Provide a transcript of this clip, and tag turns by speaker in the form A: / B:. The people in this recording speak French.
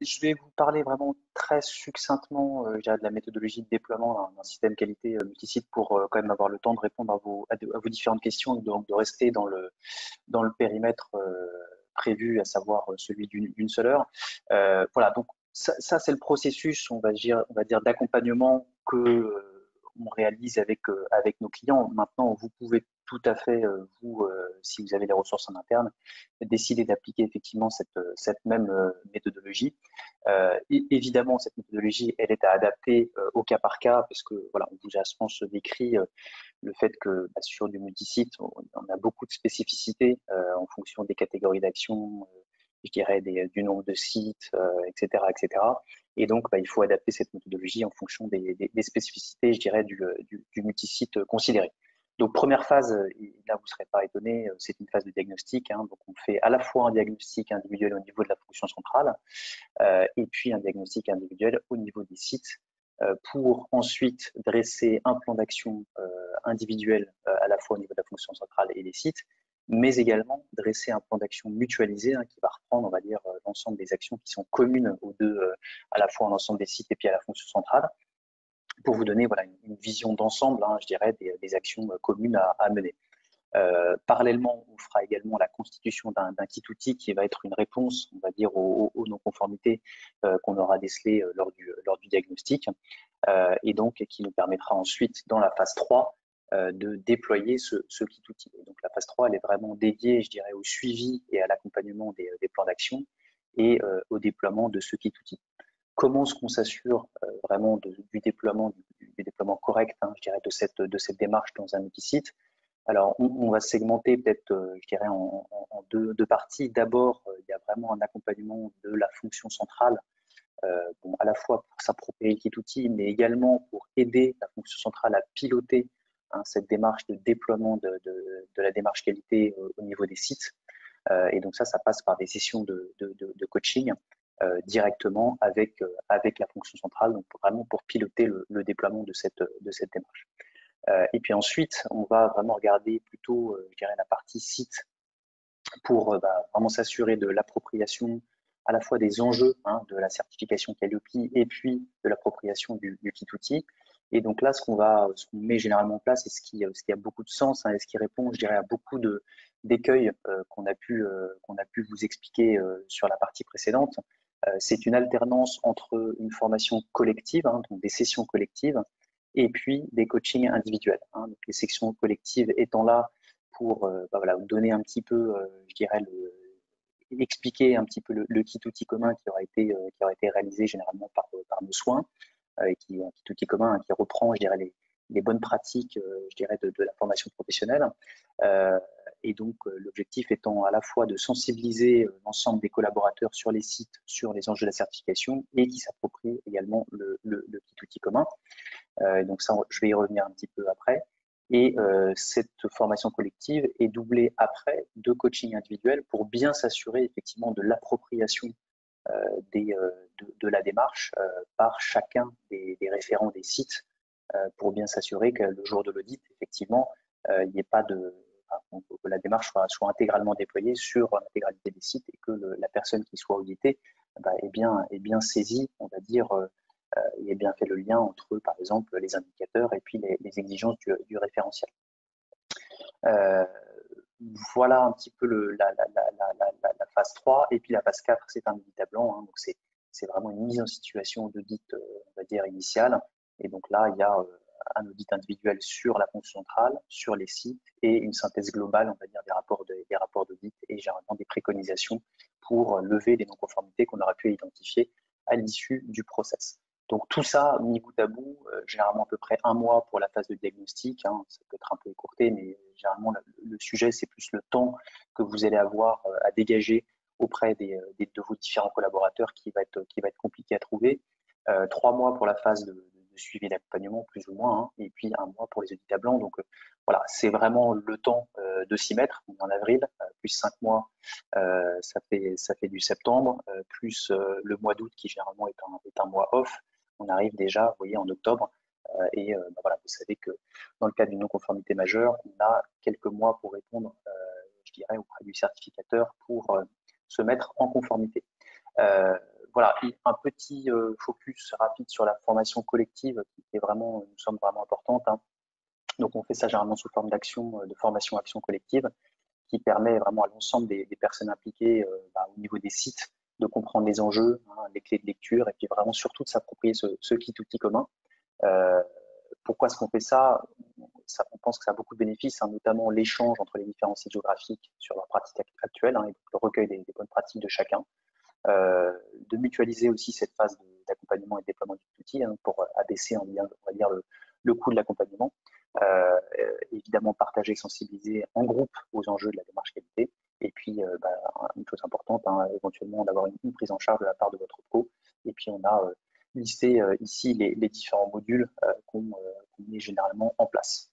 A: je vais vous parler vraiment très succinctement, je dirais, de la méthodologie de déploiement d'un système qualité multisite pour quand même avoir le temps de répondre à vos différentes questions, donc de rester dans le périmètre prévu, à savoir celui d'une seule heure. Voilà, donc ça c'est le processus, on va dire d'accompagnement que on réalise avec nos clients. Maintenant, vous pouvez tout à fait, si vous avez les ressources en interne, décider d'appliquer effectivement cette même méthodologie. Évidemment, cette méthodologie, elle est à adapter au cas par cas, parce que voilà, on vous a, je pense, décrit le fait que sur du multisite, on a beaucoup de spécificités en fonction des catégories d'action, je dirais du nombre de sites, etc., etc. Et donc, il faut adapter cette méthodologie en fonction des spécificités, je dirais, du multisite considéré. Donc, première phase, et là vous ne serez pas étonné, c'est une phase de diagnostic. Hein, donc, on fait à la fois un diagnostic individuel au niveau de la fonction centrale et puis un diagnostic individuel au niveau des sites pour ensuite dresser un plan d'action individuel à la fois au niveau de la fonction centrale et des sites, mais également dresser un plan d'action mutualisé qui va reprendre, on va dire, l'ensemble des actions qui sont communes aux deux, à la fois à l'ensemble des sites et puis à la fonction centrale, pour vous donner voilà, une vision d'ensemble, je dirais, des actions communes à mener. Parallèlement, on fera également la constitution d'un kit outil qui va être une réponse, on va dire, aux non-conformités qu'on aura décelées lors du diagnostic, et donc qui nous permettra ensuite, dans la phase 3, de déployer ce kit outil. Et donc la phase 3, elle est vraiment dédiée, je dirais, au suivi et à l'accompagnement des plans d'action et au déploiement de ce kit outil. Comment est-ce qu'on s'assure vraiment du déploiement correct, je dirais, de cette démarche dans un multisite? Alors, on va segmenter peut-être, je dirais, en deux parties. D'abord, il y a vraiment un accompagnement de la fonction centrale, bon, à la fois pour s'approprier cet outil, mais également pour aider la fonction centrale à piloter cette démarche de déploiement de la démarche qualité au niveau des sites. Et donc ça passe par des sessions de coaching directement avec la fonction centrale, donc vraiment pour piloter le déploiement de cette démarche. Et puis ensuite, on va vraiment regarder plutôt, je dirais, la partie site pour vraiment s'assurer de l'appropriation à la fois des enjeux de la certification Calliope et puis de l'appropriation du kit outil. Et donc là, ce qu'on met généralement en place et ce qui a beaucoup de sens et ce qui répond, je dirais, à beaucoup d'écueils qu'on a pu vous expliquer sur la partie précédente, c'est une alternance entre une formation collective, donc des sessions collectives, et puis des coachings individuels. Donc les sections collectives étant là pour voilà, donner un petit peu, je dirais, expliquer un petit peu le kit outil commun qui aura été réalisé généralement par nos soins, et qui un kit outil commun qui reprend, je dirais, les bonnes pratiques, je dirais, de la formation professionnelle. Et donc, l'objectif étant à la fois de sensibiliser l'ensemble des collaborateurs sur les sites, sur les enjeux de la certification, et qui s'approprient également le kit outil commun. Donc ça, je vais y revenir un petit peu après. Et cette formation collective est doublée après de coaching individuel pour bien s'assurer effectivement de l'appropriation de la démarche par chacun des référents des sites pour bien s'assurer que le jour de l'audit, effectivement, il n'y ait pas que la démarche soit intégralement déployée sur l'intégralité des sites et que la personne qui soit auditée est bien saisie, on va dire, il ait bien fait le lien entre, par exemple, les indicateurs et puis les exigences du référentiel. Voilà un petit peu la phase 3. Et puis la phase 4, c'est un audit à blanc. Donc c'est vraiment une mise en situation d'audit, on va dire, initiale. Et donc là, il y a un audit individuel sur la fonction centrale, sur les sites et une synthèse globale, on va dire, des rapports d'audit et généralement des préconisations pour lever les non-conformités qu'on aura pu identifier à l'issue du process. Donc tout ça, mis bout à bout, généralement à peu près un mois pour la phase de diagnostic, ça peut être un peu écourté, mais généralement le sujet, c'est plus le temps que vous allez avoir à dégager auprès de vos différents collaborateurs qui va être compliqué à trouver. 3 mois pour la phase de suivi d'accompagnement, plus ou moins, et puis un mois pour les audits à blanc. Donc voilà, c'est vraiment le temps de s'y mettre. On est en avril, plus 5 mois, ça fait du septembre, plus le mois d'août qui généralement est un mois off. On arrive déjà, vous voyez, en octobre. Et voilà, vous savez que dans le cas d'une non-conformité majeure, on a quelques mois pour répondre, je dirais, auprès du certificateur pour se mettre en conformité. voilà, un petit focus rapide sur la formation collective qui est vraiment, nous sommes vraiment importante, hein. Donc on fait ça généralement sous forme d'action, de formation-action collective, qui permet vraiment à l'ensemble des personnes impliquées au niveau des sites de comprendre les enjeux, hein, les clés de lecture, et puis vraiment surtout de s'approprier ce kit-outil commun. Euh, Pourquoi est-ce qu'on fait ça? On pense que ça a beaucoup de bénéfices, hein, notamment l'échange entre les différents sites géographiques sur leur pratique actuelle, hein, et le recueil des bonnes pratiques de chacun. De mutualiser aussi cette phase d'accompagnement et de déploiement du outil, hein, pour abaisser, on va dire, le coût de l'accompagnement. Évidemment, partager, sensibiliser en groupe aux enjeux de la démarche qualité. Et puis, une chose importante, hein, éventuellement d'avoir une prise en charge de la part de votre pro. Et puis, on a listé ici les différents modules qu'on met généralement en place.